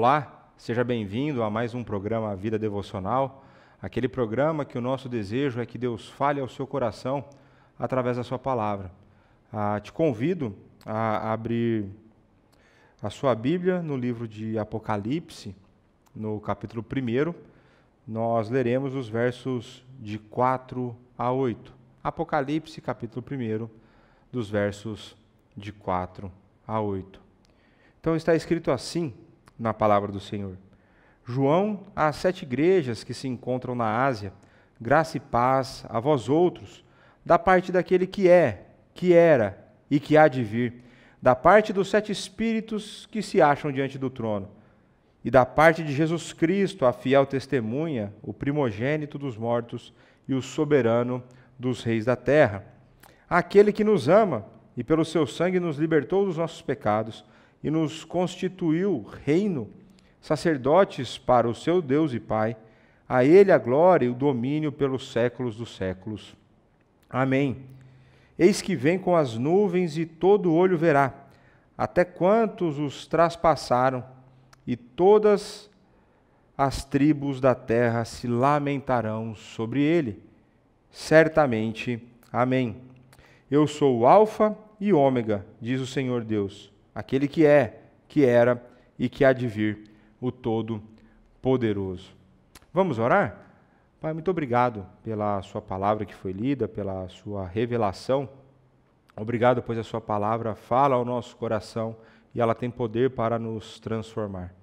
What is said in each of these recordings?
Olá, seja bem-vindo a mais um programa Vida Devocional, aquele programa que o nosso desejo é que Deus fale ao seu coração através da sua palavra. Te convido a abrir a sua Bíblia no livro de Apocalipse, no capítulo 1, nós leremos os versos de 4 a 8. Apocalipse, capítulo 1, dos versos de 4 a 8. Então está escrito assim na palavra do Senhor: João, às 7 igrejas que se encontram na Ásia, graça e paz a vós outros, da parte daquele que é, que era e que há de vir, da parte dos 7 espíritos que se acham diante do trono, e da parte de Jesus Cristo, a fiel testemunha, o primogênito dos mortos e o soberano dos reis da terra, aquele que nos ama e pelo seu sangue nos libertou dos nossos pecados e nos constituiu reino, sacerdotes para o seu Deus e Pai, a Ele a glória e o domínio pelos séculos dos séculos. Amém. Eis que vem com as nuvens e todo olho verá, até quantos os traspassaram, e todas as tribos da terra se lamentarão sobre ele. Certamente. Amém. Eu sou o Alfa e Ômega, diz o Senhor Deus, aquele que é, que era e que há de vir, o Todo-Poderoso. Vamos orar? Pai, muito obrigado pela sua palavra que foi lida, pela sua revelação. Obrigado, pois a sua palavra fala ao nosso coração e ela tem poder para nos transformar.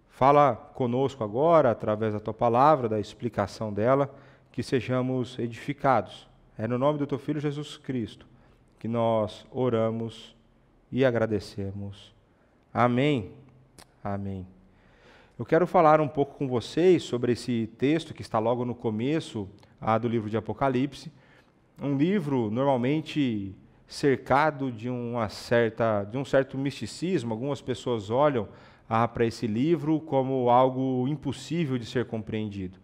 Fala conosco agora, através da tua palavra, da explicação dela, que sejamos edificados. É no nome do teu Filho Jesus Cristo que nós oramos e agradecemos. Amém. Amém. Eu quero falar um pouco com vocês sobre esse texto que está logo no começo do livro de Apocalipse. Um livro normalmente cercado de um certo misticismo. Algumas pessoas olham para esse livro como algo impossível de ser compreendido.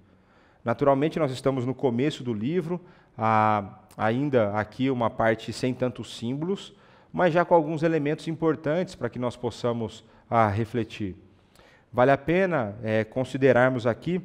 Naturalmente, nós estamos no começo do livro, ainda aqui uma parte sem tantos símbolos, mas já com alguns elementos importantes para que nós possamos refletir. Vale a pena considerarmos aqui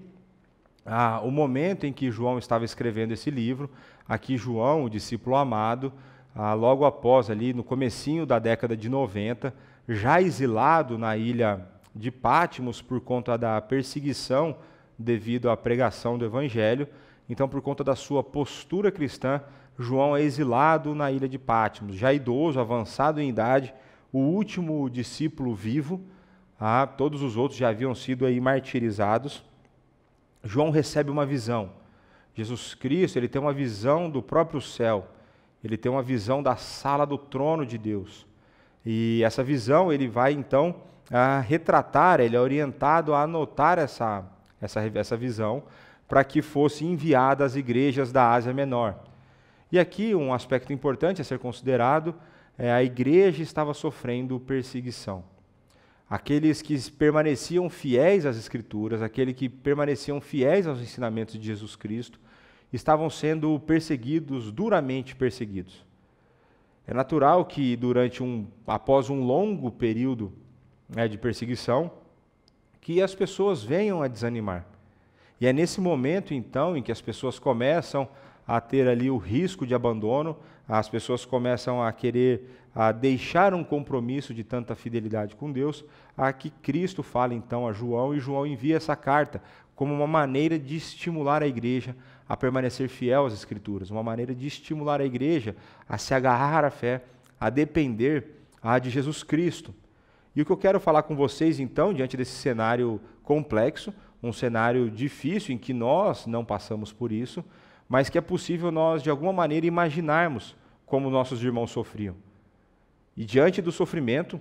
o momento em que João estava escrevendo esse livro. Aqui João, o discípulo amado, logo após, ali no comecinho da década de 90, já exilado na ilha de Pátimos por conta da perseguição devido à pregação do Evangelho. Então, por conta da sua postura cristã, João é exilado na ilha de Pátimos, já idoso, avançado em idade, o último discípulo vivo. Todos os outros já haviam sido aí martirizados. João recebe uma visão. Jesus Cristo, ele tem uma visão do próprio céu. Ele tem uma visão da sala do trono de Deus. E essa visão, ele vai então retratar, ele é orientado a anotar essa visão para que fosse enviada às igrejas da Ásia Menor. E aqui um aspecto importante a ser considerado a igreja estava sofrendo perseguição. Aqueles que permaneciam fiéis às Escrituras, aqueles que permaneciam fiéis aos ensinamentos de Jesus Cristo, estavam sendo perseguidos, duramente perseguidos. É natural que após um longo período de perseguição, que as pessoas venham a desanimar. E é nesse momento, então, em que as pessoas começam a ter ali o risco de abandono, as pessoas começam a querer deixar um compromisso de tanta fidelidade com Deus, que Cristo fala então a João, e João envia essa carta como uma maneira de estimular a igreja a permanecer fiel às Escrituras, uma maneira de estimular a igreja a se agarrar à fé, a depender de Jesus Cristo. E o que eu quero falar com vocês então, diante desse cenário complexo, um cenário difícil em que nós não passamos por isso, mas que é possível nós, de alguma maneira, imaginarmos como nossos irmãos sofriam. E diante do sofrimento,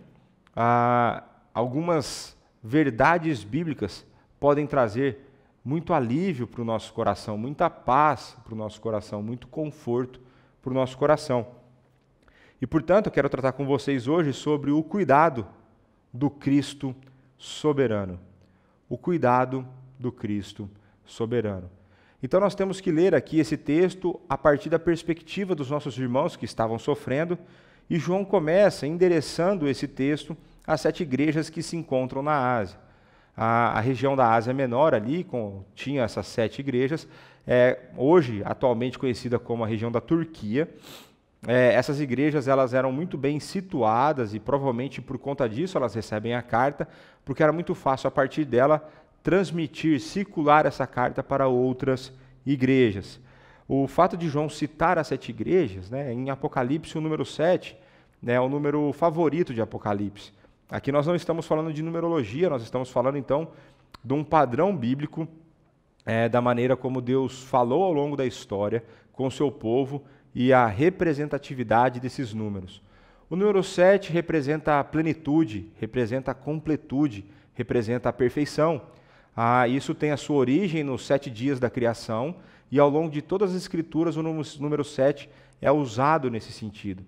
algumas verdades bíblicas podem trazer muito alívio para o nosso coração, muita paz para o nosso coração, muito conforto para o nosso coração. E, portanto, eu quero tratar com vocês hoje sobre o cuidado do Cristo soberano. O cuidado do Cristo soberano. Então nós temos que ler aqui esse texto a partir da perspectiva dos nossos irmãos que estavam sofrendo, e João começa endereçando esse texto às 7 igrejas que se encontram na Ásia. A região da Ásia Menor ali tinha essas 7 igrejas, hoje atualmente conhecida como a região da Turquia. Essas igrejas elas eram muito bem situadas e provavelmente por conta disso elas recebem a carta, porque era muito fácil a partir dela transmitir, circular essa carta para outras igrejas. O fato de João citar as 7 igrejas, né, em Apocalipse o número 7 é o número favorito de Apocalipse. Aqui nós não estamos falando de numerologia, nós estamos falando então de um padrão bíblico, da maneira como Deus falou ao longo da história com o seu povo e a representatividade desses números. O número 7 representa a plenitude, representa a completude, representa a perfeição. Isso tem a sua origem nos 7 dias da criação e ao longo de todas as escrituras o número 7 é usado nesse sentido.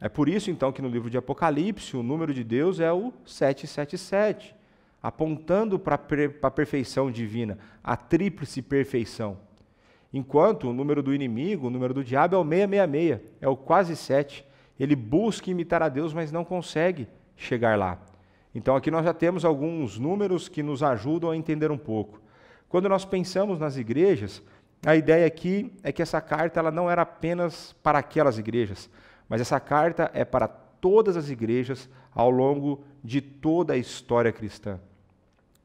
É por isso, então, que no livro de Apocalipse, o número de Deus é o 777, apontando para a perfeição divina, a tríplice perfeição. Enquanto o número do inimigo, o número do diabo é o 666, é o quase 7. Ele busca imitar a Deus, mas não consegue chegar lá. Então, aqui nós já temos alguns números que nos ajudam a entender um pouco. Quando nós pensamos nas igrejas, a ideia aqui é que essa carta ela não era apenas para aquelas igrejas, mas essa carta é para todas as igrejas ao longo de toda a história cristã.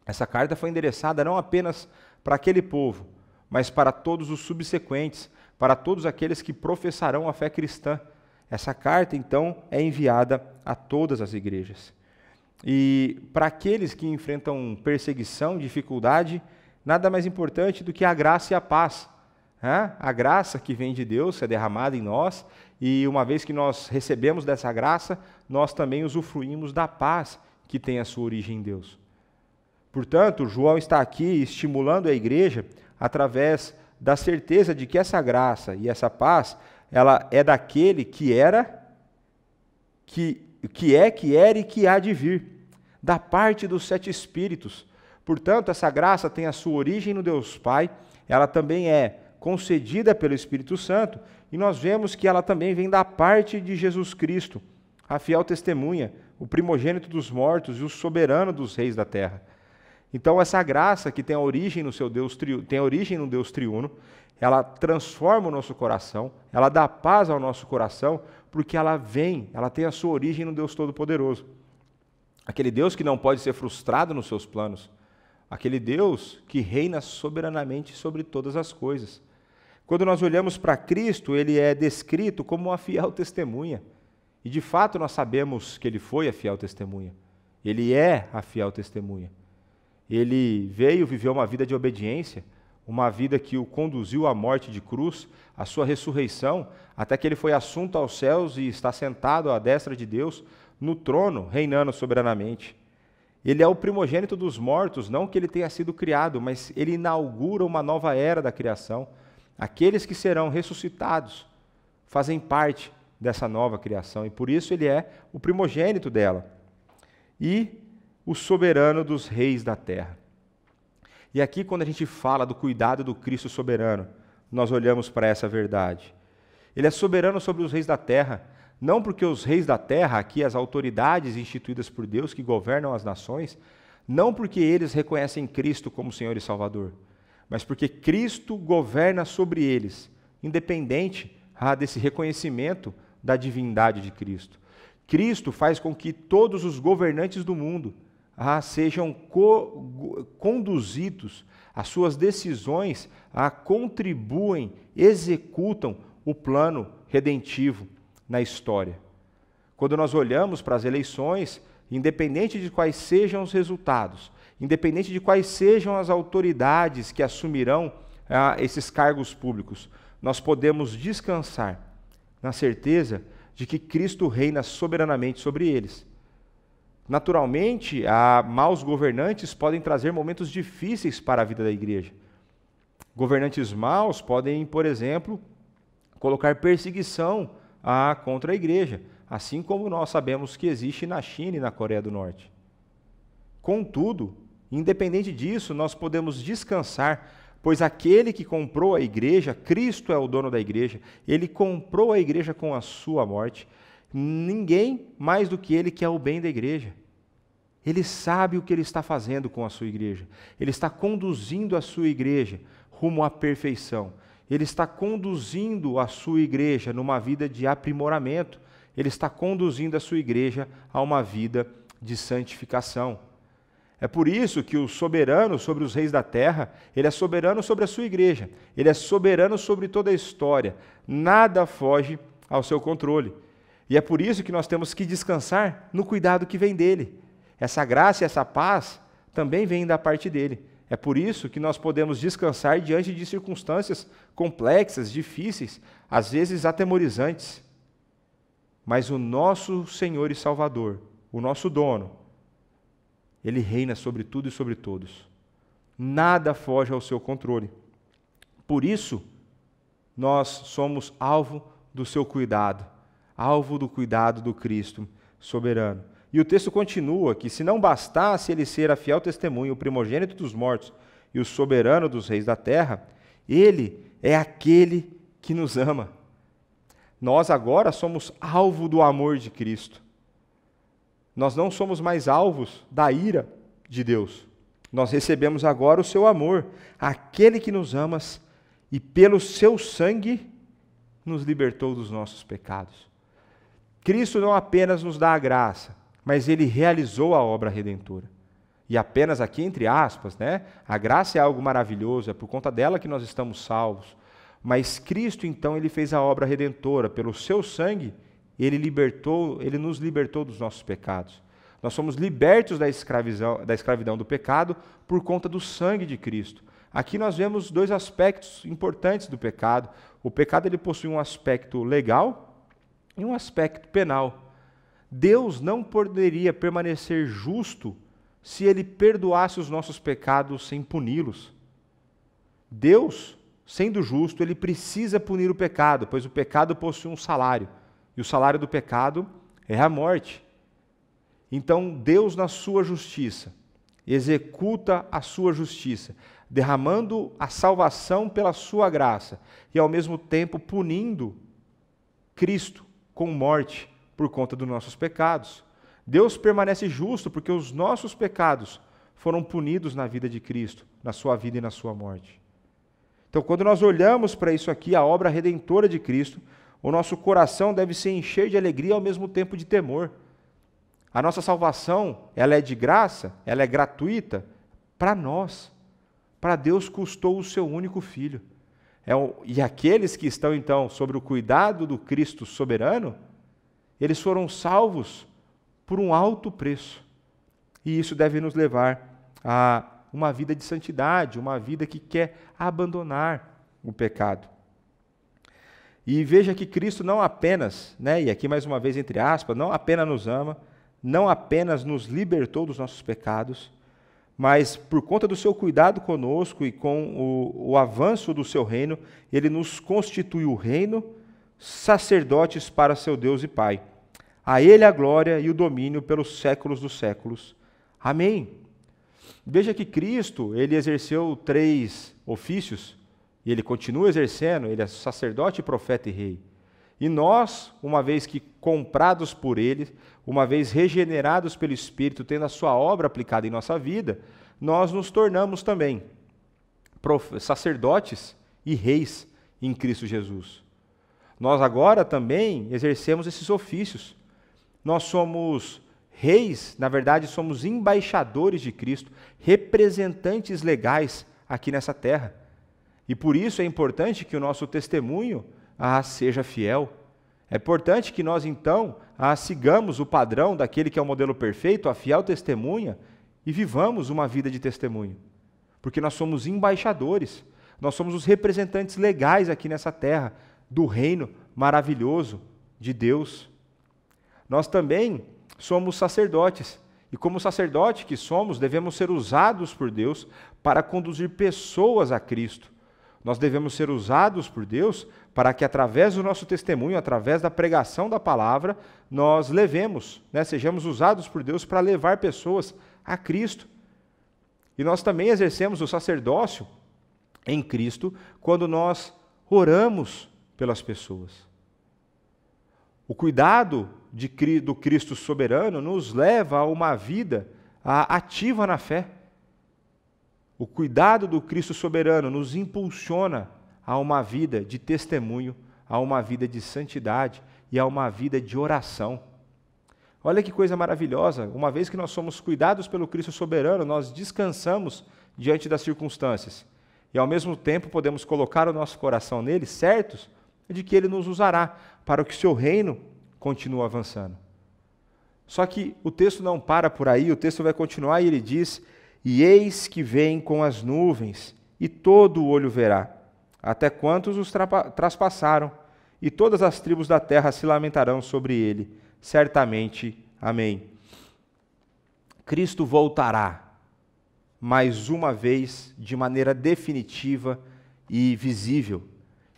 Essa carta foi endereçada não apenas para aquele povo, mas para todos os subsequentes, para todos aqueles que professarão a fé cristã. Essa carta, então, é enviada a todas as igrejas. E para aqueles que enfrentam perseguição, dificuldade, nada mais importante do que a graça e a paz. A graça que vem de Deus é derramada em nós, e uma vez que nós recebemos dessa graça, nós também usufruímos da paz que tem a sua origem em Deus. Portanto, João está aqui estimulando a igreja através da certeza de que essa graça e essa paz, ela é daquele que era, que era e que há de vir, da parte dos 7 Espíritos. Portanto, essa graça tem a sua origem no Deus Pai, ela também é concedida pelo Espírito Santo, e nós vemos que ela também vem da parte de Jesus Cristo, a fiel testemunha, o primogênito dos mortos e o soberano dos reis da terra. Então, essa graça que tem a origem no seu Deus, tem a origem no Deus triuno, ela transforma o nosso coração, ela dá paz ao nosso coração, porque ela tem a sua origem no Deus Todo-Poderoso. Aquele Deus que não pode ser frustrado nos seus planos, aquele Deus que reina soberanamente sobre todas as coisas. Quando nós olhamos para Cristo, ele é descrito como uma fiel testemunha. E de fato nós sabemos que ele foi a fiel testemunha. Ele é a fiel testemunha. Ele veio viver uma vida de obediência, uma vida que o conduziu à morte de cruz, à sua ressurreição, até que ele foi assunto aos céus e está sentado à destra de Deus, no trono, reinando soberanamente. Ele é o primogênito dos mortos, não que ele tenha sido criado, mas ele inaugura uma nova era da criação. Aqueles que serão ressuscitados fazem parte dessa nova criação, e por isso ele é o primogênito dela. E o soberano dos reis da terra. E aqui, quando a gente fala do cuidado do Cristo soberano, nós olhamos para essa verdade. Ele é soberano sobre os reis da terra, não porque os reis da terra, aqui as autoridades instituídas por Deus que governam as nações, não porque eles reconhecem Cristo como Senhor e Salvador, mas porque Cristo governa sobre eles, independente desse reconhecimento da divindade de Cristo. Cristo faz com que todos os governantes do mundo sejam conduzidos, as suas decisões contribuem, executam o plano redentivo na história. Quando nós olhamos para as eleições, independente de quais sejam os resultados, independente de quais sejam as autoridades que assumirão esses cargos públicos, nós podemos descansar na certeza de que Cristo reina soberanamente sobre eles. Naturalmente, maus governantes podem trazer momentos difíceis para a vida da igreja. Governantes maus podem, por exemplo, colocar perseguição contra a igreja, assim como nós sabemos que existe na China e na Coreia do Norte. Contudo, independente disso, nós podemos descansar, pois aquele que comprou a igreja, Cristo é o dono da igreja, ele comprou a igreja com a sua morte. Ninguém mais do que ele quer o bem da igreja. Ele sabe o que Ele está fazendo com a sua igreja. Ele está conduzindo a sua igreja rumo à perfeição. Ele está conduzindo a sua igreja numa vida de aprimoramento. Ele está conduzindo a sua igreja a uma vida de santificação. É por isso que o soberano sobre os reis da terra, ele é soberano sobre a sua igreja. Ele é soberano sobre toda a história. Nada foge ao seu controle. E é por isso que nós temos que descansar no cuidado que vem dele. Essa graça e essa paz também vêm da parte dele. É por isso que nós podemos descansar diante de circunstâncias complexas, difíceis, às vezes atemorizantes. Mas o nosso Senhor e Salvador, o nosso dono, Ele reina sobre tudo e sobre todos. Nada foge ao seu controle. Por isso, nós somos alvo do seu cuidado, alvo do cuidado do Cristo soberano. E o texto continua que, se não bastasse ele ser a fiel testemunha, o primogênito dos mortos e o soberano dos reis da terra, ele é aquele que nos ama. Nós agora somos alvo do amor de Cristo. Nós não somos mais alvos da ira de Deus. Nós recebemos agora o seu amor, aquele que nos ama e pelo seu sangue nos libertou dos nossos pecados. Cristo não apenas nos dá a graça, mas Ele realizou a obra redentora. E apenas aqui, entre aspas, a graça é algo maravilhoso, é por conta dela que nós estamos salvos. Mas Cristo, então, Ele fez a obra redentora. Pelo seu sangue, Ele nos libertou dos nossos pecados. Nós somos libertos da escravidão do pecado por conta do sangue de Cristo. Aqui nós vemos dois aspectos importantes do pecado. O pecado ele possui um aspecto legal e um aspecto penal. Deus não poderia permanecer justo se Ele perdoasse os nossos pecados sem puni-los. Deus, sendo justo, Ele precisa punir o pecado, pois o pecado possui um salário. E o salário do pecado é a morte. Então, Deus, na sua justiça, executa a sua justiça, derramando a salvação pela sua graça e, ao mesmo tempo, punindo Cristo com morte por conta dos nossos pecados. Deus permanece justo porque os nossos pecados foram punidos na vida de Cristo, na sua vida e na sua morte. Então, quando nós olhamos para isso aqui, a obra redentora de Cristo, o nosso coração deve se encher de alegria ao mesmo tempo de temor. A nossa salvação, ela é de graça, ela é gratuita para nós. Para Deus custou o seu único Filho. E aqueles que estão, então, sob o cuidado do Cristo soberano, eles foram salvos por um alto preço. E isso deve nos levar a uma vida de santidade, uma vida que quer abandonar o pecado. E veja que Cristo não apenas, e aqui mais uma vez entre aspas, não apenas nos ama, não apenas nos libertou dos nossos pecados, mas por conta do seu cuidado conosco e com o avanço do seu reino, Ele nos constituiu reino, sacerdotes para seu Deus e Pai. A Ele a glória e o domínio pelos séculos dos séculos. Amém. Veja que Cristo, Ele exerceu 3 ofícios, e Ele continua exercendo, Ele é sacerdote, profeta e rei. E nós, uma vez que comprados por Ele, uma vez regenerados pelo Espírito, tendo a sua obra aplicada em nossa vida, nós nos tornamos também sacerdotes e reis em Cristo Jesus. Nós agora também exercemos esses ofícios. Nós somos reis, na verdade somos embaixadores de Cristo, representantes legais aqui nessa terra. E por isso é importante que o nosso testemunho seja fiel. É importante que nós, então, sigamos o padrão daquele que é o modelo perfeito, a fiel testemunha, e vivamos uma vida de testemunho. Porque nós somos embaixadores, nós somos os representantes legais aqui nessa terra, do reino maravilhoso de Deus. Nós também somos sacerdotes, e como sacerdote que somos, devemos ser usados por Deus para conduzir pessoas a Cristo. Nós devemos ser usados por Deus para que, através do nosso testemunho, através da pregação da palavra, nós levemos, sejamos usados por Deus para levar pessoas a Cristo. E nós também exercemos o sacerdócio em Cristo quando nós oramos pelas pessoas. O cuidado do Cristo soberano nos leva a uma vida ativa na fé. O cuidado do Cristo soberano nos impulsiona a uma vida de testemunho, a uma vida de santidade e a uma vida de oração. Olha que coisa maravilhosa, uma vez que nós somos cuidados pelo Cristo soberano, nós descansamos diante das circunstâncias. E ao mesmo tempo podemos colocar o nosso coração nele, certos de que ele nos usará para que o seu reino continue avançando. Só que o texto não para por aí, o texto vai continuar e ele diz: e eis que vem com as nuvens, e todo o olho verá, até quantos os traspassaram, e todas as tribos da terra se lamentarão sobre ele. Certamente. Amém. Cristo voltará mais uma vez de maneira definitiva e visível.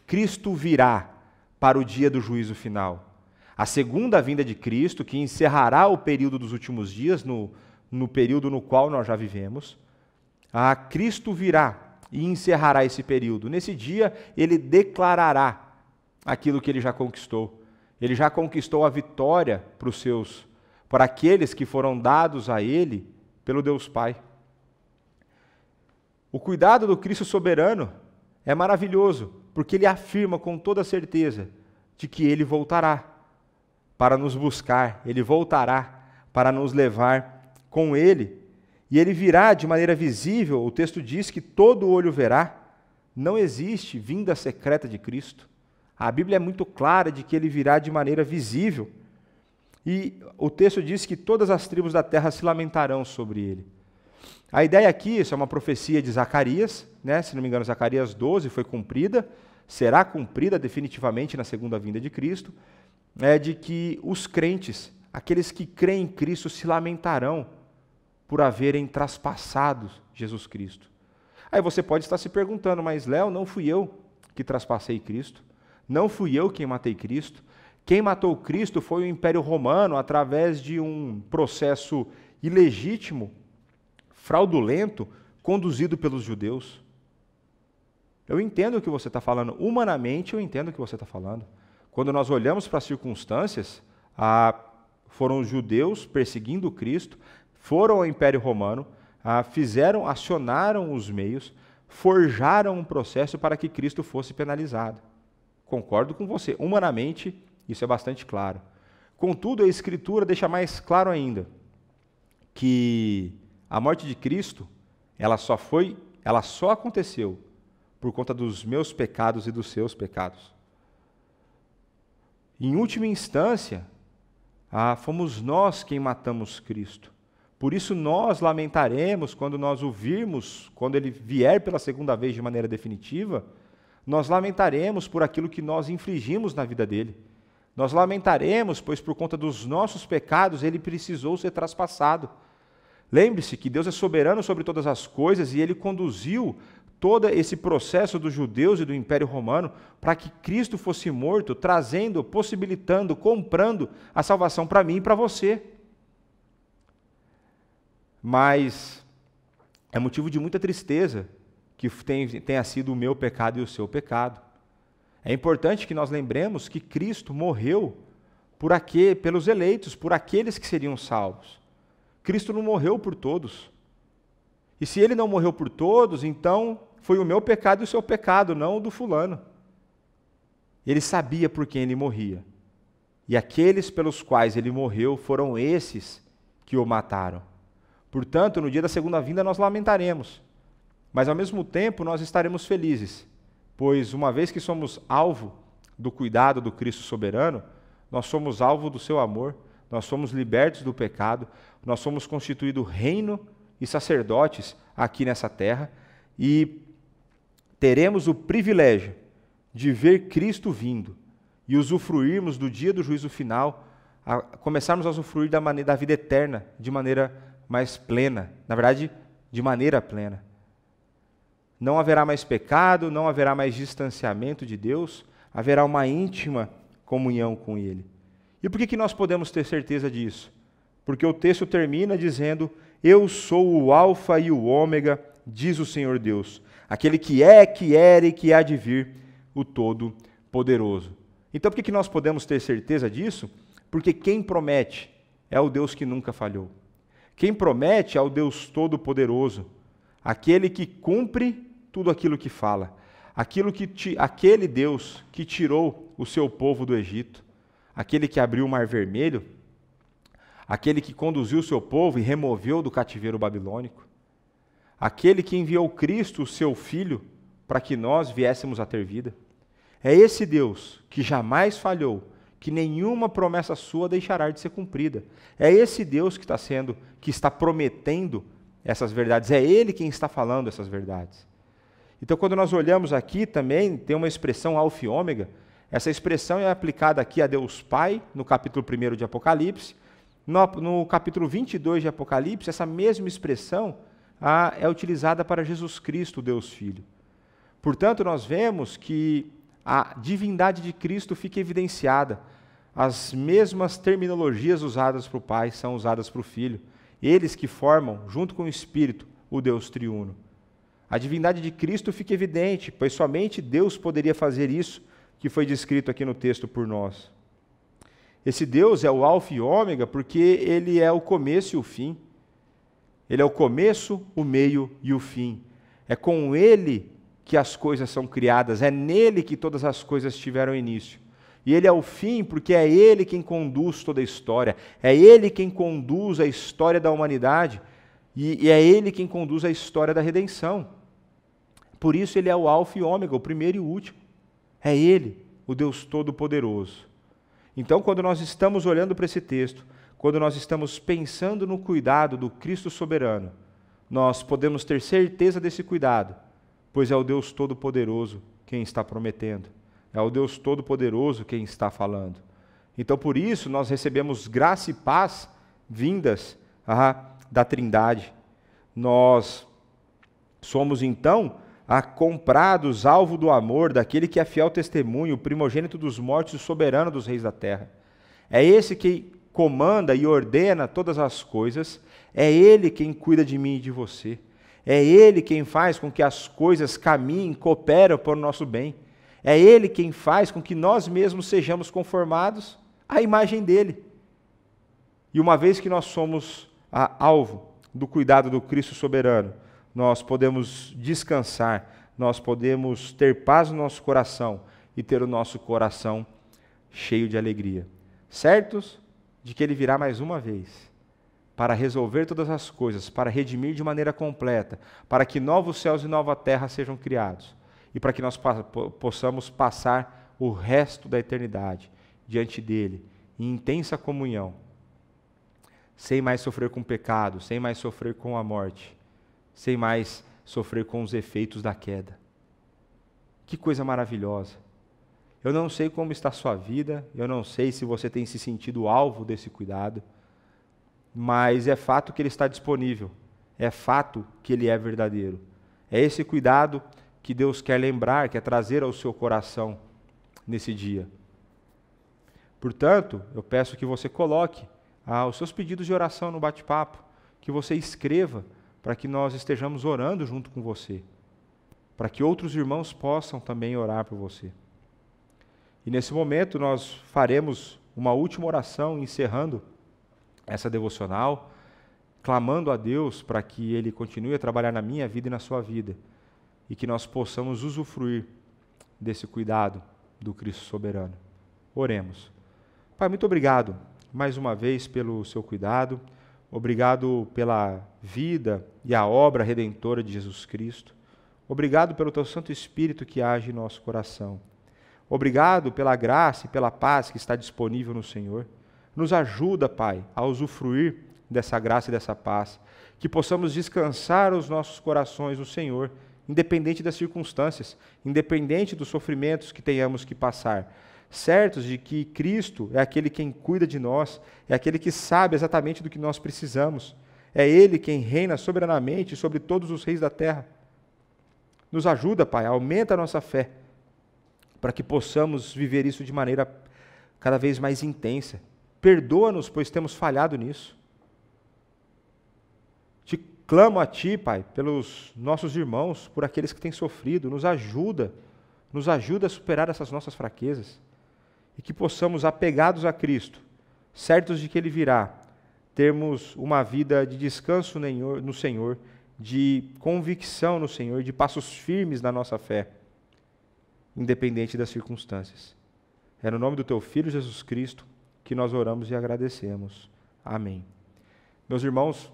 Cristo virá para o dia do juízo final. A segunda vinda de Cristo, que encerrará o período dos últimos dias, no período no qual nós já vivemos, Cristo virá e encerrará esse período. Nesse dia, ele declarará aquilo que ele já conquistou. Ele já conquistou a vitória para aqueles que foram dados a ele pelo Deus Pai. O cuidado do Cristo soberano é maravilhoso, porque ele afirma com toda certeza de que ele voltará para nos buscar, ele voltará para nos levar com ele, e ele virá de maneira visível. O texto diz que todo olho verá. Não existe vinda secreta de Cristo. A Bíblia é muito clara de que ele virá de maneira visível. E o texto diz que todas as tribos da terra se lamentarão sobre ele. A ideia aqui, isso é uma profecia de Zacarias, né? Se não me engano, Zacarias 12 foi cumprida, será cumprida definitivamente na segunda vinda de Cristo, é de que os crentes, aqueles que creem em Cristo, se lamentarão por haverem traspassado Jesus Cristo. Aí você pode estar se perguntando, mas Léo, não fui eu que traspassei Cristo? Não fui eu quem matei Cristo. Quem matou Cristo foi o Império Romano através de um processo ilegítimo, fraudulento, conduzido pelos judeus. Eu entendo o que você está falando. Humanamente, eu entendo o que você está falando. Quando nós olhamos para as circunstâncias, foram os judeus perseguindo Cristo, foram ao Império Romano, acionaram os meios, forjaram um processo para que Cristo fosse penalizado. Concordo com você. Humanamente, isso é bastante claro. Contudo, a Escritura deixa mais claro ainda que a morte de Cristo, ela só aconteceu por conta dos meus pecados e dos seus pecados. Em última instância, fomos nós quem matamos Cristo. Por isso nós lamentaremos quando nós o virmos, quando ele vier pela segunda vez de maneira definitiva. Nós lamentaremos por aquilo que nós infligimos na vida dele. Nós lamentaremos, pois por conta dos nossos pecados ele precisou ser traspassado. Lembre-se que Deus é soberano sobre todas as coisas e ele conduziu todo esse processo dos judeus e do Império Romano para que Cristo fosse morto, trazendo, possibilitando, comprando a salvação para mim e para você. Mas é motivo de muita tristeza que tenha sido o meu pecado e o seu pecado. É importante que nós lembremos que Cristo morreu pelos eleitos, por aqueles que seriam salvos. Cristo não morreu por todos. E se ele não morreu por todos, então foi o meu pecado e o seu pecado, não o do fulano. Ele sabia por quem ele morria. E aqueles pelos quais ele morreu foram esses que o mataram. Portanto, no dia da segunda vinda nós lamentaremos. Mas, ao mesmo tempo, nós estaremos felizes, pois, uma vez que somos alvo do cuidado do Cristo soberano, nós somos alvo do seu amor, nós somos libertos do pecado, nós somos constituídos reino e sacerdotes aqui nessa terra, e teremos o privilégio de ver Cristo vindo e usufruirmos do dia do juízo final, começarmos a usufruir da vida eterna de maneira mais plena, na verdade, de maneira plena. Não haverá mais pecado, não haverá mais distanciamento de Deus, haverá uma íntima comunhão com Ele. E por que nós podemos ter certeza disso? Porque o texto termina dizendo: eu sou o Alfa e o Ômega, diz o Senhor Deus, aquele que é, que era e que há de vir, o Todo-Poderoso. Então por que nós podemos ter certeza disso? Porque quem promete é o Deus que nunca falhou. Quem promete é o Deus Todo-Poderoso, aquele que cumpre tudo aquilo que fala, aquele Deus que tirou o seu povo do Egito, aquele que abriu o Mar Vermelho, aquele que conduziu o seu povo e removeu do cativeiro babilônico, aquele que enviou Cristo, o seu Filho, para que nós viéssemos a ter vida. É esse Deus que jamais falhou, que nenhuma promessa sua deixará de ser cumprida. É esse Deus que está prometendo essas verdades. É Ele quem está falando essas verdades. Então, quando nós olhamos aqui também, tem uma expressão alfa e ômega. Essa expressão é aplicada aqui a Deus Pai, no capítulo 1 de Apocalipse. No capítulo 22 de Apocalipse, essa mesma expressão é utilizada para Jesus Cristo, Deus Filho. Portanto, nós vemos que a divindade de Cristo fica evidenciada. As mesmas terminologias usadas para o Pai são usadas para o Filho. Eles que formam, junto com o Espírito, o Deus triuno. A divindade de Cristo fica evidente, pois somente Deus poderia fazer isso que foi descrito aqui no texto por nós. Esse Deus é o alfa e ômega porque Ele é o começo e o fim. Ele é o começo, o meio e o fim. É com Ele que as coisas são criadas, é nele que todas as coisas tiveram início. E Ele é o fim porque é Ele quem conduz toda a história, é Ele quem conduz a história da humanidade e é Ele quem conduz a história da redenção. Por isso Ele é o alfa e ômega, o primeiro e o último. É Ele, o Deus Todo-Poderoso. Então, quando nós estamos olhando para esse texto, quando nós estamos pensando no cuidado do Cristo soberano, nós podemos ter certeza desse cuidado, pois é o Deus Todo-Poderoso quem está prometendo. É o Deus Todo-Poderoso quem está falando. Então, por isso, nós recebemos graça e paz vindas da Trindade. Nós somos, então, comprados, alvo do amor daquele que é fiel testemunho, o primogênito dos mortos e o soberano dos reis da terra. É esse que comanda e ordena todas as coisas, é Ele quem cuida de mim e de você. É Ele quem faz com que as coisas caminhem, cooperam para o nosso bem. É Ele quem faz com que nós mesmos sejamos conformados à imagem dEle. E uma vez que nós somos alvo do cuidado do Cristo soberano, nós podemos descansar, nós podemos ter paz no nosso coração e ter o nosso coração cheio de alegria. Certos de que Ele virá mais uma vez para resolver todas as coisas, para redimir de maneira completa, para que novos céus e nova terra sejam criados e para que nós possamos passar o resto da eternidade diante dEle, em intensa comunhão, sem mais sofrer com o pecado, sem mais sofrer com a morte, sem mais sofrer com os efeitos da queda. Que coisa maravilhosa! Eu não sei como está a sua vida, eu não sei se você tem se sentido alvo desse cuidado, mas é fato que ele está disponível, é fato que ele é verdadeiro. É esse cuidado que Deus quer lembrar, quer trazer ao seu coração nesse dia. Portanto, eu peço que você coloque os seus pedidos de oração no bate-papo, que você escreva para que nós estejamos orando junto com você, para que outros irmãos possam também orar por você. E nesse momento nós faremos uma última oração, encerrando essa devocional, clamando a Deus para que Ele continue a trabalhar na minha vida e na sua vida, e que nós possamos usufruir desse cuidado do Cristo soberano. Oremos. Pai, muito obrigado mais uma vez pelo seu cuidado, obrigado pela vida e a obra redentora de Jesus Cristo, obrigado pelo teu Santo Espírito que age em nosso coração, obrigado pela graça e pela paz que está disponível no Senhor. Nos ajuda, Pai, a usufruir dessa graça e dessa paz, que possamos descansar os nossos corações no Senhor, independente das circunstâncias, independente dos sofrimentos que tenhamos que passar, certos de que Cristo é aquele quem cuida de nós, é aquele que sabe exatamente do que nós precisamos, é Ele quem reina soberanamente sobre todos os reis da terra. Nos ajuda, Pai, aumenta a nossa fé, para que possamos viver isso de maneira cada vez mais intensa. Perdoa-nos, pois temos falhado nisso. Clamo a Ti, Pai, pelos nossos irmãos, por aqueles que têm sofrido. Nos ajuda a superar essas nossas fraquezas. E que possamos, apegados a Cristo, certos de que Ele virá, termos uma vida de descanso no Senhor, de convicção no Senhor, de passos firmes na nossa fé, independente das circunstâncias. É no nome do Teu Filho Jesus Cristo que nós oramos e agradecemos. Amém. Meus irmãos,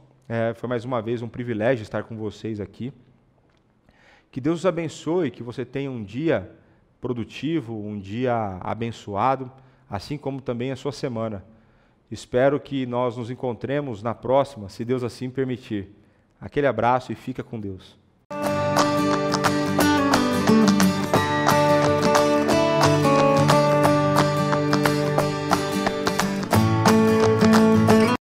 foi mais uma vez um privilégio estar com vocês aqui. Que Deus os abençoe, que você tenha um dia produtivo, um dia abençoado, assim como também a sua semana. Espero que nós nos encontremos na próxima, se Deus assim permitir. Aquele abraço e fica com Deus.